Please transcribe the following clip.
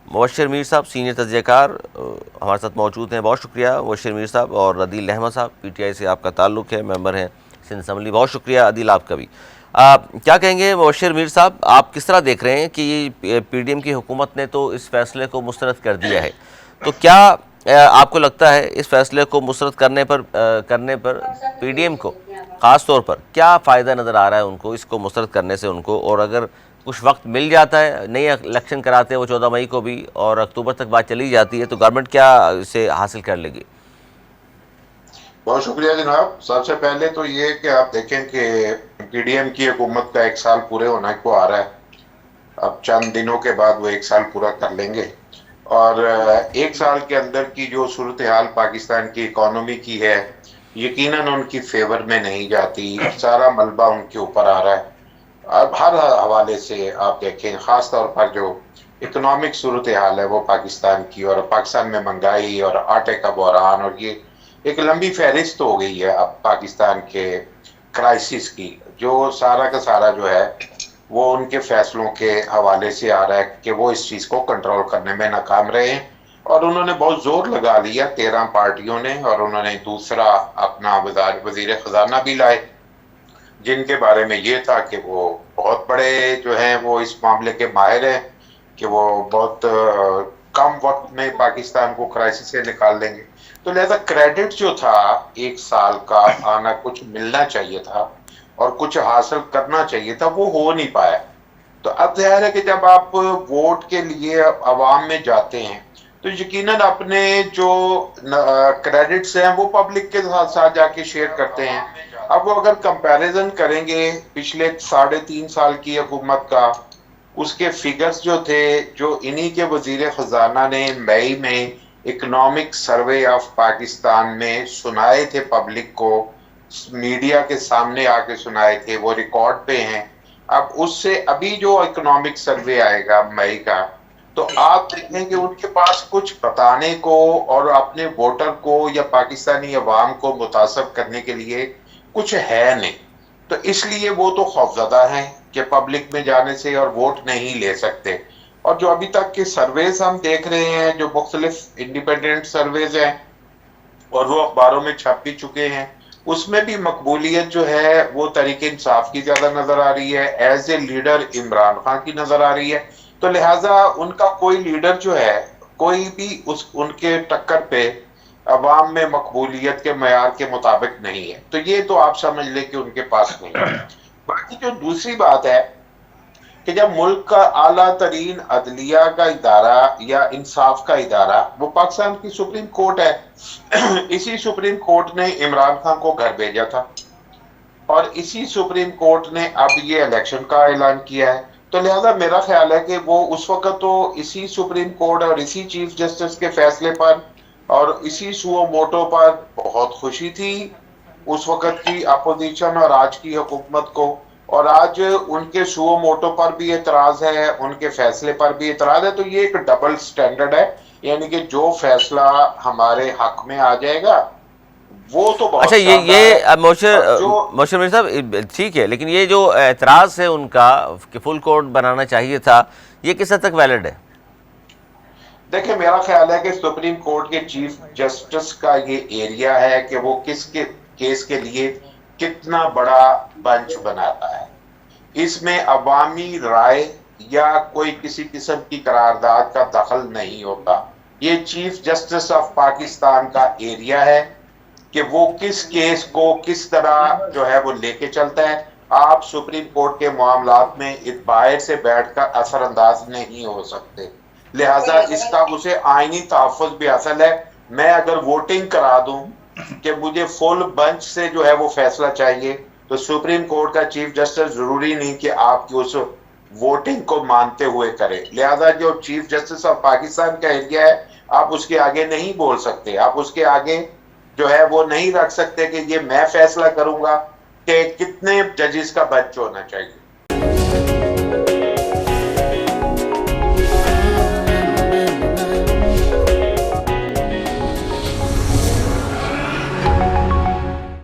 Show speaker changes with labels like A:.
A: مبشر میر صاحب سینئر تجزیہ کار ہمارے ساتھ موجود ہیں. بہت شکریہ مبشر میر صاحب. اور عدیل احمد صاحب پی ٹی آئی سے آپ کا تعلق ہے, ممبر ہیں سندھ اسمبلی. بہت شکریہ عدیل آپ کا بھی. کیا کہیں گے مبشر میر صاحب, آپ کس طرح دیکھ رہے ہیں کہ یہ پی ڈی ایم کی حکومت نے تو اس فیصلے کو مسترد کر دیا ہے, تو کیا آپ کو لگتا ہے اس فیصلے کو مسترد کرنے پر پی ڈی ایم کو خاص طور پر کیا فائدہ نظر آ رہا ہے ان کو اس کو مسترد کرنے سے ان کو؟ اور اگر کچھ وقت مل جاتا ہے, نئی الیکشن کراتے ہیں وہ 14 مئی کو بھی, اور اکتوبر تک بات چلی جاتی ہے, تو گورنمنٹ کیا اسے حاصل کر لے گی؟
B: بہت شکریہ جناب. سب سے پہلے تو یہ کہ آپ دیکھیں کہ پی ڈی ایم کی حکومت کا 1 سال پورے ہونے کو آ رہا ہے. اب چند دنوں کے بعد وہ 1 سال پورا کر لیں گے, اور 1 سال کے اندر کی جو صورتحال پاکستان کی اکانومی کی ہے یقیناً ان کی فیور میں نہیں جاتی. سارا ملبہ ان کے اوپر آ رہا ہے. اب ہر حوالے سے آپ دیکھیں, خاص طور پر جو اکنامک صورتحال ہے وہ پاکستان کی, اور پاکستان میں مہنگائی اور آٹے کا بحران, اور یہ ایک لمبی فہرست ہو گئی ہے اب پاکستان کے کرائسس کی, جو سارا کا سارا جو ہے وہ ان کے فیصلوں کے حوالے سے آ رہا ہے کہ وہ اس چیز کو کنٹرول کرنے میں ناکام رہے ہیں. اور انہوں نے بہت زور لگا لیا 13 پارٹیوں نے, اور انہوں نے دوسرا اپنا وزیر خزانہ بھی لائے, جن کے بارے میں یہ تھا کہ وہ بہت بڑے جو ہیں وہ اس معاملے کے ماہر ہیں, کہ وہ بہت کم وقت میں پاکستان کو کرائسس سے نکال دیں گے. تو لہذا کریڈٹ جو تھا 1 سال کا آنا, کچھ ملنا چاہیے تھا اور کچھ حاصل کرنا چاہیے تھا, وہ ہو نہیں پایا. تو اب ظاہر ہے کہ جب آپ ووٹ کے لیے عوام میں جاتے ہیں تو یقیناً اپنے جو کریڈٹس ہیں وہ پبلک کے ساتھ جا کے شیئر کرتے ہیں. اب وہ اگر کمپیریزن کریں گے پچھلے 3.5 سال کی حکومت کا, اس کے فگرز جو تھے, جو انہی کے وزیر خزانہ نے مئی میں اکنامک سروے آف پاکستان میں سنائے تھے پبلک کو, میڈیا کے سامنے آ کے سنائے تھے, وہ ریکارڈ پہ ہیں. اب اس سے ابھی جو اکنامک سروے آئے گا مئی کا, تو آپ دیکھیں کہ ان کے پاس کچھ بتانے کو اور اپنے ووٹر کو یا پاکستانی عوام کو متاثر کرنے کے لیے کچھ ہے نہیں. تو اس لیے وہ تو خوفزدہ ہیں کہ پبلک میں جانے سے اور ووٹ نہیں لے سکتے. اور جو ابھی تک کے سرویز ہم دیکھ رہے ہیں, جو مختلف انڈیپینڈنٹ سرویز ہیں اور وہ اخباروں میں چھپ بھی چکے ہیں, اس میں بھی مقبولیت جو ہے وہ تحریک انصاف کی زیادہ نظر آ رہی ہے, as a leader Imran Khan کی نظر آ رہی ہے. تو لہٰذا ان کا کوئی لیڈر جو ہے, کوئی بھی ان کے ٹکر پہ عوام میں مقبولیت کے معیار کے مطابق نہیں ہے. تو یہ تو آپ سمجھ لیں کہ ان کے پاس نہیں. باقی جو دوسری بات ہے کہ جب ملک کا اعلیٰ ترین عدلیہ کا ادارہ یا انصاف کا ادارہ وہ پاکستان کی سپریم کورٹ ہے, اسی سپریم کورٹ نے عمران خان کو گھر بھیجا تھا, اور اسی سپریم کورٹ نے اب یہ الیکشن کا اعلان کیا ہے. تو لہذا میرا خیال ہے کہ وہ اس وقت تو اسی سپریم کورٹ اور اسی چیف جسٹس کے فیصلے پر اور اسی سو موٹو پر بہت خوشی تھی اس وقت کی اپوزیشن اور آج کی حکومت کو, اور آج ان کے سو موٹو پر بھی اعتراض ہے, ان کے فیصلے پر بھی اعتراض ہے. تو یہ ایک ڈبل سٹینڈرڈ ہے, یعنی کہ جو فیصلہ ہمارے حق میں آ جائے گا وہ تو
A: اچھا,
B: بہت شاندار ہے,
A: یہ
B: اور جو
A: مبشر میر صاحب ٹھیک ہے, لیکن یہ جو اعتراض ہے ان کا کہ فل کورٹ بنانا چاہیے تھا, یہ کس حد تک ویلڈ ہے؟
B: دیکھیں میرا خیال ہے کہ سپریم کورٹ کے چیف جسٹس کا یہ ایریا ہے کہ وہ کس کے کیس کے لیے کتنا بڑا بنچ بناتا ہے. اس میں عوامی رائے یا کوئی کسی قسم کی قرارداد کا دخل نہیں ہوتا. یہ چیف جسٹس آف پاکستان کا ایریا ہے کہ وہ کس کیس کو کس طرح جو ہے وہ لے کے چلتا ہے. آپ سپریم کورٹ کے معاملات میں باہر سے بیٹھ کر اثر انداز نہیں ہو سکتے, لہٰذا اس کا اسے آئینی تحفظ بھی حاصل ہے. میں اگر ووٹنگ کرا دوں کہ مجھے فل بنچ سے جو ہے وہ فیصلہ چاہیے, تو سپریم کورٹ کا چیف جسٹس ضروری نہیں کہ آپ کی اس ووٹنگ کو مانتے ہوئے کرے. لہذا جو چیف جسٹس آف پاکستان کا ایریا ہے, آپ اس کے آگے نہیں بول سکتے, آپ اس کے آگے جو ہے وہ نہیں رکھ سکتے کہ یہ میں فیصلہ کروں گا کہ کتنے ججز کا بنچ ہونا چاہیے.